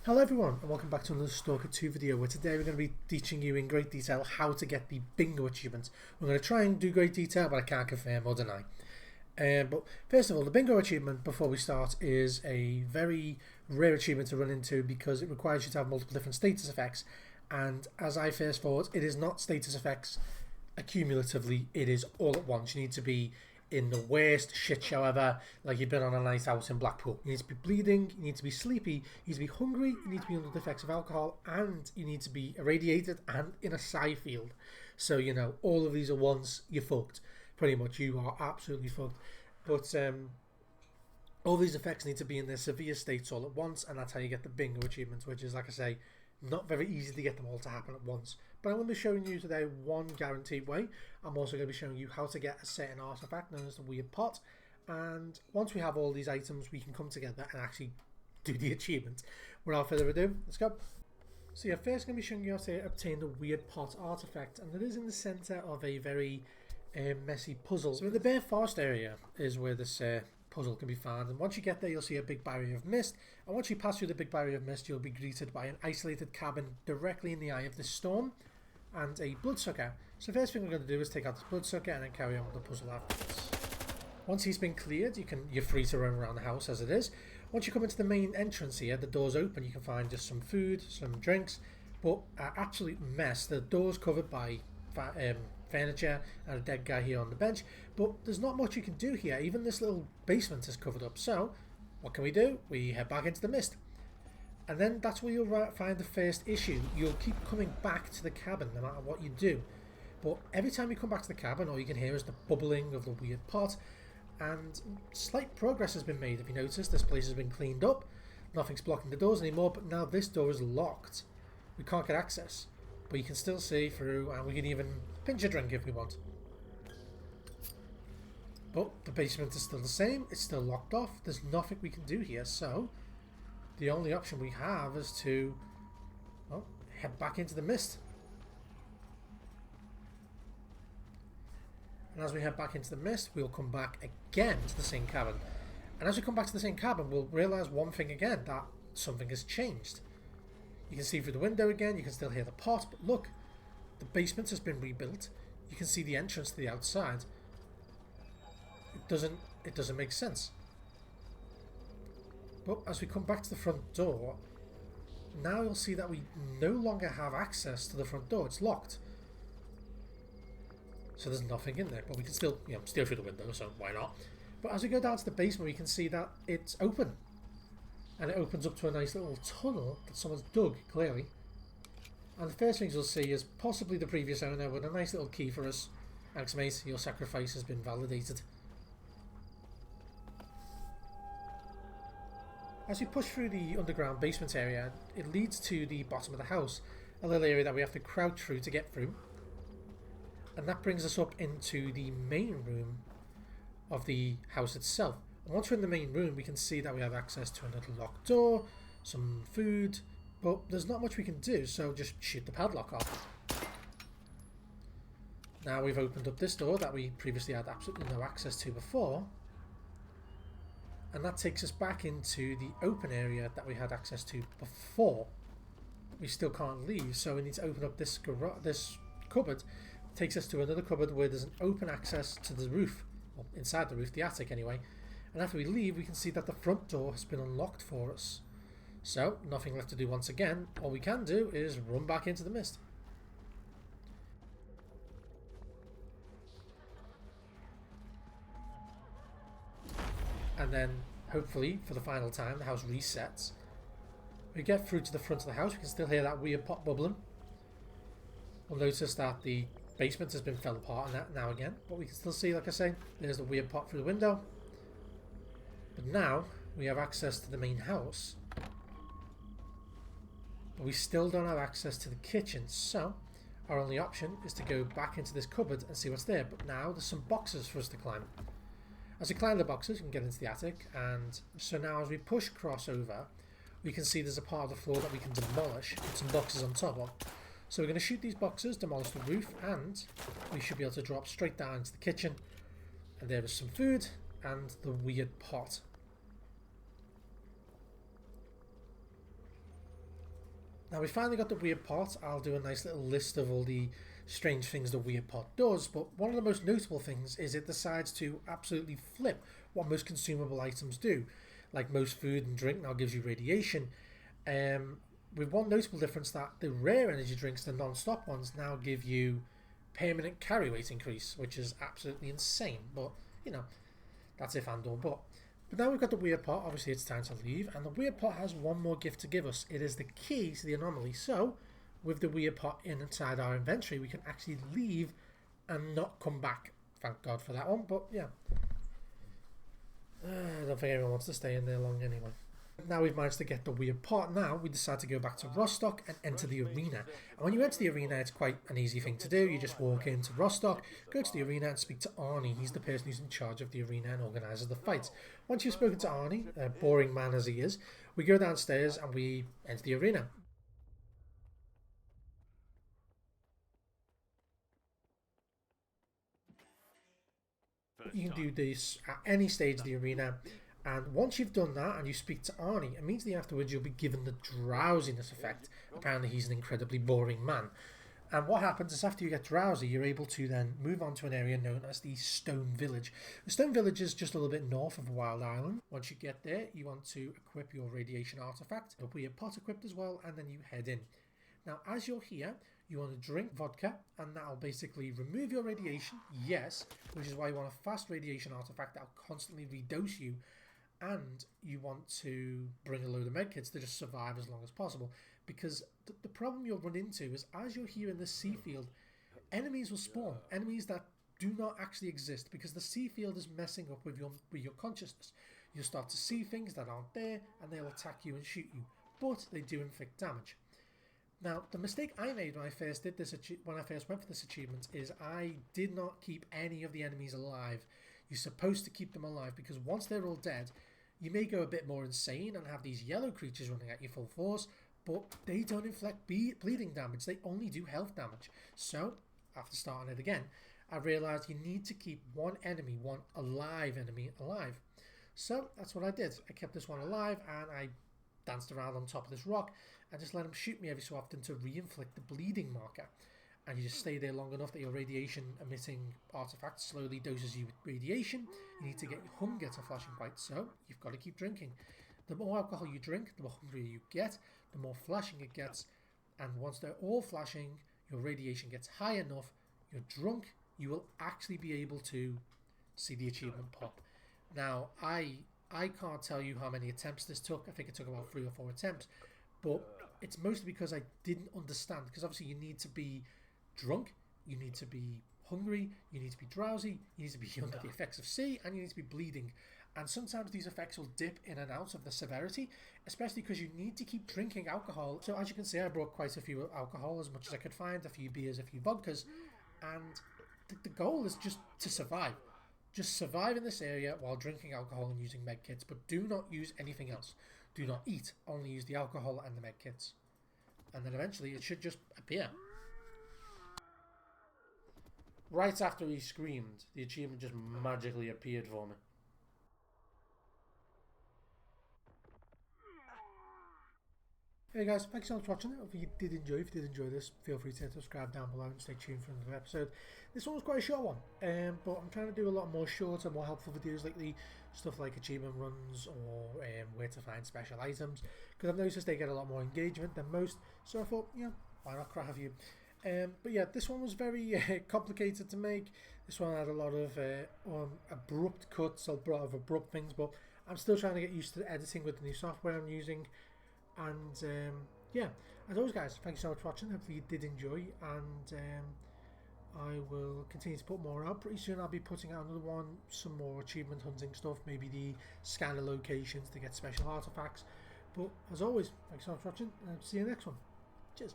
Hello everyone and welcome back to another S.T.A.L.K.E.R 2 video where today we're going to be teaching you in great detail how to get the bingo achievement. We're going to try and do great detail, but I can't confirm or deny. But first of all, the bingo achievement before we start is a very rare achievement to run into because it requires you to have multiple different status effects, and as I first thought, it is not status effects accumulatively, it is all at once. You need to be in the worst shit show ever, like you've been on a night out in Blackpool. You need to be bleeding, you need to be sleepy, you need to be hungry, you need to be under the effects of alcohol, and you need to be irradiated and in a psi field. So, you know, all of these at once, you're fucked. Pretty much, you are absolutely fucked. But all these effects need to be in their severe states all at once, and that's how you get the bingo achievements, which is, like I say, not very easy to get them all to happen at once. But I'm going to be showing you today one guaranteed way. I'm also going to be showing you how to get a certain artifact known as the weird pot. And once we have all these items, we can come together and actually do the achievement. Without further ado, let's go. So yeah, first I'm going to be showing you how to obtain the weird pot artifact. And it is in the centre of a very messy puzzle. So in the bare forest area is where this puzzle can be found, and once you get there you'll see a big barrier of mist, and once you pass through the big barrier of mist you'll be greeted by an isolated cabin directly in the eye of this storm and a bloodsucker. So the first thing we're going to do is take out this bloodsucker and then carry on with the puzzle afterwards. Once he's been cleared, you're free to roam around the house as it is. Once you come into the main entrance here, the doors open, you can find just some food, some drinks, but absolute mess. The door's covered by furniture and a dead guy here on the bench, but there's not much you can do here. Even this little basement is covered up. So what can we do? We head back into the mist, and then that's where you'll find the first issue. You'll keep coming back to the cabin no matter what you do, but every time you come back to the cabin, all you can hear is the bubbling of the weird pot, and slight progress has been made. If you notice, this place has been cleaned up, nothing's blocking the doors anymore, but now this door is locked. We can't get access, but you can still see through, and we can even pinch a drink if we want. But the basement is still the same, it's still locked off, there's nothing we can do here, so the only option we have is to, well, head back into the mist. And as we head back into the mist, we'll come back again to the same cabin. And as we come back to the same cabin, we'll realise one thing again, that something has changed. You can see through the window again, you can still hear the pot, but look, the basement has been rebuilt. You can see the entrance to the outside. It doesn't make sense. But as we come back to the front door, now you'll see that we no longer have access to the front door. It's locked. So there's nothing in there, but we can still, steal through the window, so why not? But as we go down to the basement, we can see that it's open. And it opens up to a nice little tunnel that someone's dug, clearly. And the first things you'll see is possibly the previous owner with a nice little key for us. Thanks mate, your sacrifice has been validated. As we push through the underground basement area, it leads to the bottom of the house, a little area that we have to crouch through to get through. And that brings us up into the main room of the house itself. And once we're in the main room, we can see that we have access to a little locked door, some food, but there's not much we can do, so just shoot the padlock off. Now we've opened up this door that we previously had absolutely no access to before, and that takes us back into the open area that we had access to before. We still can't leave, so we need to open up this cupboard. It takes us to another cupboard where there's an open access to the roof, well, inside the roof, the attic anyway. And after we leave, we can see that the front door has been unlocked for us. So, nothing left to do once again. All we can do is run back into the mist. And then, hopefully, for the final time, the house resets. We get through to the front of the house. We can still hear that weird pot bubbling. We'll notice that the basement has been fell apart now again. But we can still see, like I say, there's the weird pot through the window. But now we have access to the main house, but we still don't have access to the kitchen, so our only option is to go back into this cupboard and see what's there. But now there's some boxes for us to climb. As we climb the boxes, we can get into the attic, and so now as we push crossover, we can see there's a part of the floor that we can demolish with some boxes on top of. So we're going to shoot these boxes, demolish the roof, and we should be able to drop straight down into the kitchen. And there is some food and the weird pot. Now we finally got the weird pot. I'll do a nice little list of all the strange things the weird pot does, but one of the most notable things is it decides to absolutely flip what most consumable items do. Like most food and drink now gives you radiation, with one notable difference that the rare energy drinks, the non-stop ones, now give you permanent carry weight increase, which is absolutely insane, but you know, that's if and or but. But now we've got the weird pot, obviously it's time to leave, and the weird pot has one more gift to give us. It is the key to the anomaly, so with the weird pot inside our inventory, we can actually leave and not come back. Thank God for that one, but yeah. I don't think anyone wants to stay in there long anyway. Now we've managed to get the weird pot, now we decide to go back to Rostock and enter the arena. And when you enter the arena, it's quite an easy thing to do. You just walk into Rostock, go to the arena and speak to Arnie. He's the person who's in charge of the arena and organises the fights. Once you've spoken to Arnie, a boring man as he is, we go downstairs and we enter the arena. You can do this at any stage of the arena. And once you've done that and you speak to Arnie, immediately afterwards you'll be given the drowsiness effect. Apparently he's an incredibly boring man. And what happens is after you get drowsy, you're able to then move on to an area known as the Stone Village. The Stone Village is just a little bit north of Wild Island. Once you get there, you want to equip your radiation artifact. There'll be a pot equipped as well, and then you head in. Now, as you're here, you want to drink vodka, and that'll basically remove your radiation, yes, which is why you want a fast radiation artifact that'll constantly redose you. And you want to bring a load of medkits to just survive as long as possible, because the problem you'll run into is as you're here in the sea field, enemies will spawn, enemies that do not actually exist, because the sea field is messing up with your consciousness. You'll start to see things that aren't there and they'll attack you and shoot you, but they do inflict damage. Now, the mistake I made when I first did this, when I first went for this achievement, is I did not keep any of the enemies alive. You're supposed to keep them alive, because once they're all dead, you may go a bit more insane and have these yellow creatures running at you full force, but they don't inflict bleeding damage. They only do health damage. So, after starting it again, I realised you need to keep one alive enemy alive. So, that's what I did. I kept this one alive and I danced around on top of this rock and just let him shoot me every so often to re-inflict the bleeding marker. And you just stay there long enough that your radiation emitting artifact slowly doses you with radiation. You need to get your hunger to flashing point, so you've got to keep drinking. The more alcohol you drink, the more hungrier you get, the more flashing it gets, and once they're all flashing, your radiation gets high enough, you're drunk, you will actually be able to see the achievement pop. Now, I can't tell you how many attempts this took. I think it took about 3 or 4 attempts, but it's mostly because I didn't understand, because obviously you need to be drunk, you need to be hungry, you need to be drowsy, you need to be under the effects of sea, and you need to be bleeding. And sometimes these effects will dip in and out of the severity, especially because you need to keep drinking alcohol. So as you can see, I brought quite a few alcohol, as much as I could find, a few beers, a few vodkas, and the goal is just to survive. Just survive in this area while drinking alcohol and using medkits, but do not use anything else. Do not eat, only use the alcohol and the medkits. And then eventually it should just appear. Right after he screamed, the achievement just magically appeared for me. Hey guys, thanks so much for watching it. If you did enjoy this, feel free to hit subscribe down below and stay tuned for another episode. This one was quite a short one, but I'm trying to do a lot more shorter, more helpful videos lately. Stuff like achievement runs or where to find special items, because I've noticed they get a lot more engagement than most, so I thought, yeah, why not crack a few. But yeah, this one was very complicated to make. This one had a lot of abrupt cuts, a lot of abrupt things, but I'm still trying to get used to the editing with the new software I'm using. And yeah, as always guys, thank you so much for watching. Hopefully you did enjoy, and I will continue to put more out. Pretty soon I'll be putting out another one, some more achievement hunting stuff, maybe the scanner locations to get special artifacts. But as always, thanks so much for watching, and see you next one. Cheers.